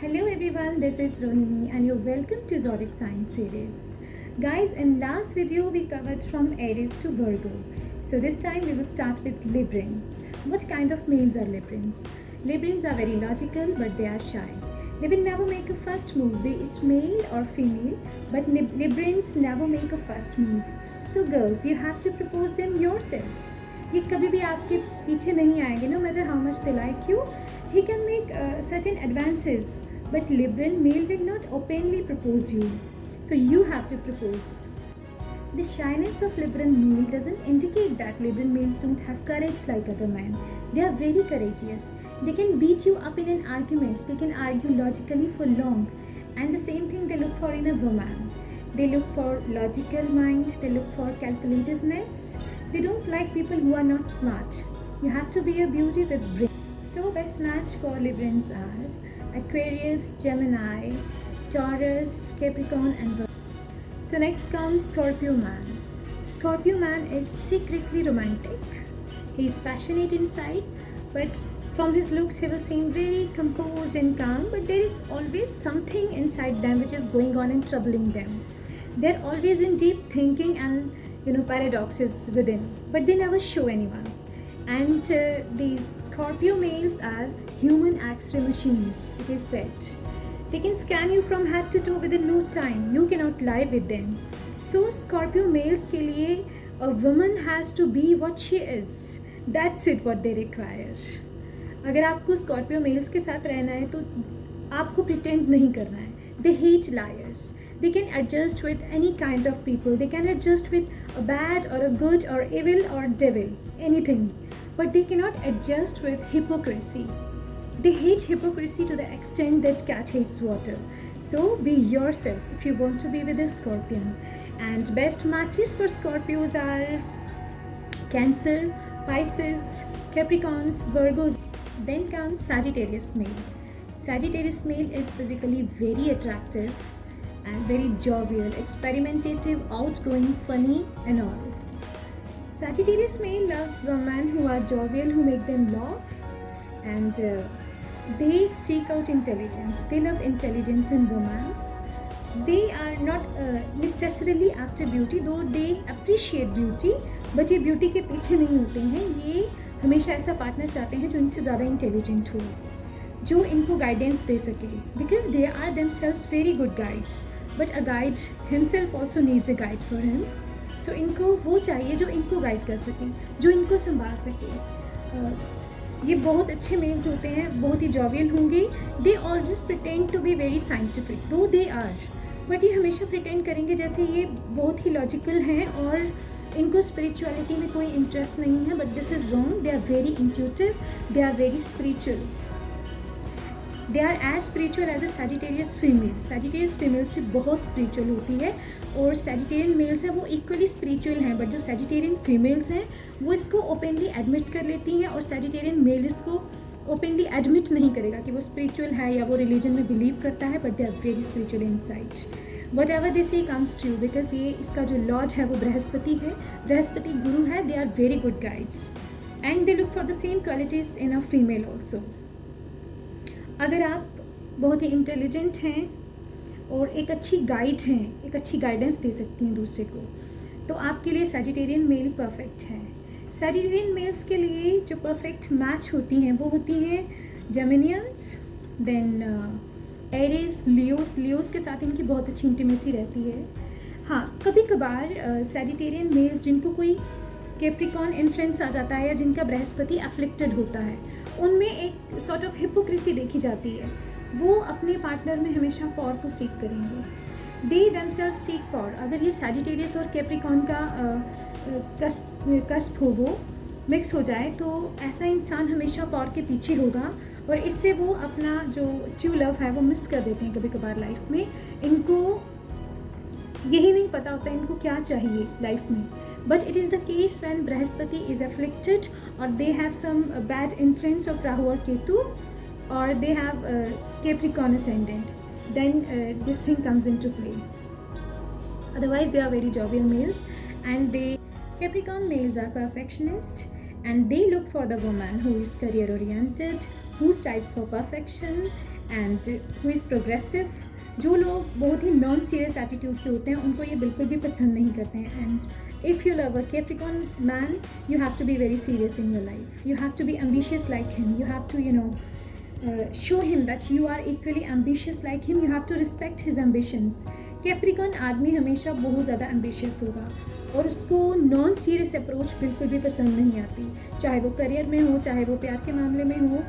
Hello everyone, this is Rohini and you're welcome to Zodiac Science series. Guys, in last video we covered from Aries to Virgo. So this time we will start with Librans. What kind of males are Librans? Librans are very logical but they are shy. They will never make a first move, be it male or female, but Librans never make a first move. So girls, you have to propose them yourself. ये कभी भी आपके पीछे नहीं आएंगे, no matter how much they like you. He can make certain advances, but Libran male will not openly propose you. So you have to propose. The shyness of Libran male doesn't indicate that Libran males don't have courage like other men. They are very courageous. They can beat you up in an argument. They can argue logically for long. And the same thing they look for in a woman. They look for logical mind. They look for calculativeness. They don't like people who are not smart. You have to be a beauty with brain. So best match for Librans are Aquarius, Gemini, Taurus, Capricorn and Virgo. So next comes Scorpio man. Scorpio man is secretly romantic. He is passionate inside, but from his looks he will seem very composed and calm, but there is always something inside them which is going on and troubling them. They are always in deep thinking and paradoxes within, but they never show anyone. And these Scorpio males are human X-ray machines, it is said. They can scan you from head to toe within no time. You cannot lie with them. So Scorpio males के लिए a woman has to be what she is. That's it what they require. अगर आपको Scorpio males के साथ रहना है तो आपको pretend नहीं करना है. They hate liars. They can adjust with any kind of people. They can adjust with a bad or a good or evil or devil, anything. But they cannot adjust with hypocrisy. They hate hypocrisy to the extent that cat hates water. So be yourself if you want to be with a Scorpion. And best matches for Scorpios are Cancer, Pisces, Capricorns, Virgos. Then comes Sagittarius male. Sagittarius male is physically very attractive and very jovial, experimentative, outgoing, funny and all. Sagittarius male loves women who are jovial, who make them laugh, and they seek out intelligence. They love intelligence in women. They are not necessarily after beauty, though they appreciate beauty, but ये beauty के पीछे नहीं होते हैं. ये हमेशा ऐसा partner चाहते हैं जो इनसे ज़्यादा इंटेलिजेंट हो, जो इनको गाइडेंस दे सके, because they are themselves very good guides, but a guide himself also needs a guide for him. So इनको वो चाहिए जो इनको गाइड कर सके, जो इनको संभाल सके. ये बहुत अच्छे मेल्स होते हैं, बहुत ही जॉवियल होंगे. They always pretend to be very scientific, though they are, but ये हमेशा प्रिटेंड करेंगे जैसे ये बहुत ही लॉजिकल हैं और इनको स्पिरिचुअलिटी में कोई इंटरेस्ट नहीं है. But this is wrong. They are very intuitive, they are very spiritual. They are as spiritual as a Sagittarius female. Sagittarius females भी बहुत स्पिरिचुअल होती है और Sagittarian मेल्स हैं वो इक्वली स्पिरिचुअल हैं, बट जो Sagittarian फीमेल्स हैं वो इसको ओपनली एडमिट कर लेती हैं और Sagittarian मेल इसको ओपनली एडमिट नहीं करेगा कि वो स्पिरिचुअल है या वो रिलीजन में बिलीव करता है, but they are very spiritual inside. Whatever this he comes true, because ये इसका जो लॉर्ड है वो बृहस्पति है, बृहस्पति गुरु है. They are very good guides and they look for the same qualities in a female also. अगर आप बहुत ही इंटेलिजेंट हैं और एक अच्छी गाइड हैं, एक अच्छी गाइडेंस दे सकती हैं दूसरे को, तो आपके लिए Sagittarian मेल परफेक्ट है. Sagittarian मेल्स के लिए जो परफेक्ट मैच होती हैं वो होती हैं जेमिनियंस, देन एरीज, लियोस के साथ इनकी बहुत अच्छी इंटीमेसी रहती है. हाँ, कभी कभार Sagittarian मेल्स जिनको कोई कैप्रिकॉर्न इन्फ्लुएंस आ जाता है या जिनका बृहस्पति अफ्लिक्टेड होता है, उनमें एक सॉर्ट ऑफ हिपोक्रेसी देखी जाती है. वो अपने पार्टनर में हमेशा पॉर को सीख करेंगे. दे themselves सीख पॉर. अगर ये Sagittarius और कैप्रिकॉर्न का कस्प हो, वो मिक्स हो जाए, तो ऐसा इंसान हमेशा पॉर के पीछे होगा और इससे वो अपना जो ट्रू लव है वो मिस कर देते हैं कभी कभार लाइफ में. इनको यही नहीं पता होता इनको क्या चाहिए लाइफ में. But it is the case when Brihaspati is afflicted or they have some bad influence of Rahu or Ketu, or they have Capricorn ascendant, then this thing comes into play. Otherwise they are very jovial males, and Capricorn males are perfectionist and they look for the woman who is career oriented, who strives for perfection and who is progressive. जो लोग बहुत ही non serious attitude के होते हैं उनको ये बिल्कुल भी पसंद नहीं करते हैं। And if you love a Capricorn man, you have to be very serious in your life, you have to be ambitious like him, you have to show him that you are equally ambitious like him, you have to respect his ambitions. Capricorn आदमी हमेशा बहुत ज़्यादा ambitious होगा और उसको non serious approach बिल्कुल भी पसंद नहीं आती, चाहे वो करियर में हो चाहे वो प्यार के मामले में हो।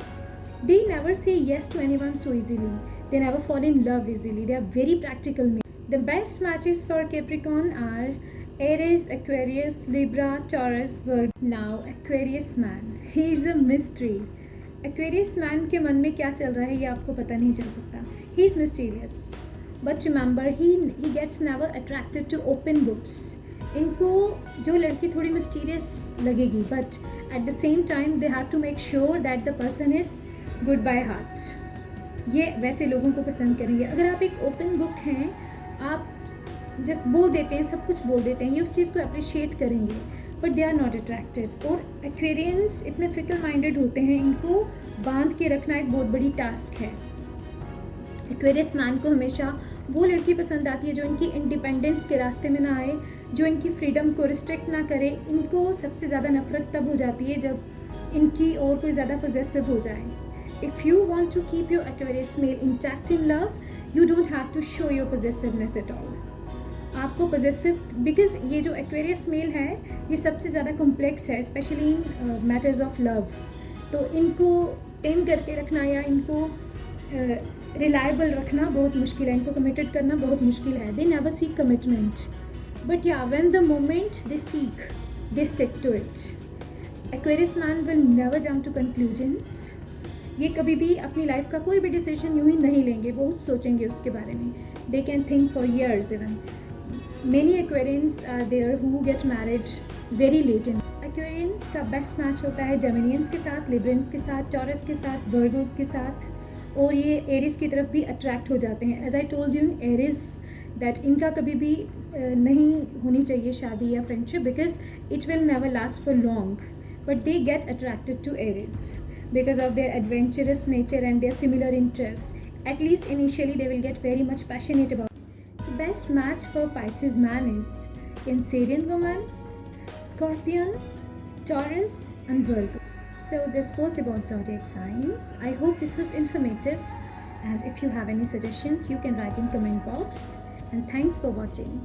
They never say yes to anyone so easily. They never fall in love easily. They are very practical. The best matches for Capricorn are Aries, Aquarius, Libra, Taurus, Virgo. Now, Aquarius man. He is a mystery. Aquarius man के मन में क्या चल रहा है ये आपको पता नहीं चल सकता. He is mysterious. But remember, he gets never attracted to open books. इनको जो लड़की थोड़ी मिस्टीरियस लगेगी, but at the same time they have to make sure that the person is good by heart. ये वैसे लोगों को पसंद करेंगे। अगर आप एक ओपन बुक हैं, आप जस्ट बोल देते हैं, सब कुछ बोल देते हैं, ये उस चीज़ को अप्रिशिएट करेंगे, but they are not attracted. और एक्वेरियंस इतने फिकल माइंडेड होते हैं, इनको बांध के रखना एक बहुत बड़ी टास्क है। एक्वेरियस मैन को हमेशा वो लड़की पसंद आती है जो इनकी इंडिपेंडेंस के रास्ते में ना आए, जो इनकी फ्रीडम को रिस्ट्रिक्ट ना करे। इनको सबसे ज़्यादा नफरत तब हो जाती है जब इनकी और कोई ज़्यादा पोजेसिव हो जाए। If you want to keep your Aquarius male intact in love, you don't have to show your possessiveness at all. आपको पोजेसिव, बिकॉज ये जो एक्वेरियस मेल है ये सबसे ज़्यादा कॉम्प्लेक्स है, specially in matters of love. तो इनको टेम करके रखना या इनको रिलायबल रखना बहुत मुश्किल है, इनको कमिटेड करना बहुत मुश्किल है। They never seek commitment, but या when the moment they seek, they stick to it. Aquarius man will never jump to conclusions. ये कभी भी अपनी लाइफ का कोई भी डिसीजन यूँ ही नहीं लेंगे, बहुत सोचेंगे उसके बारे में। They can think for years even. Many Aquarians are there who get married very late in. Aquarians का बेस्ट मैच होता है जेमिनियंस के साथ, लिब्रंस के साथ, टॉरस के साथ, वर्गोस के साथ, और ये एरिस की तरफ भी अट्रैक्ट हो जाते हैं। As I told you Aries that इनका कभी भी नहीं होनी चाहिए शादी या friendship, because it will never last for long, but they get attracted to Aries because of their adventurous nature and their similar interest. At least initially they will get very much passionate about it. So best match for Pisces man is Cancerian woman, Scorpion, Taurus and Virgo. So this was about zodiac signs. I hope this was informative, and if you have any suggestions you can write in comment box, and thanks for watching.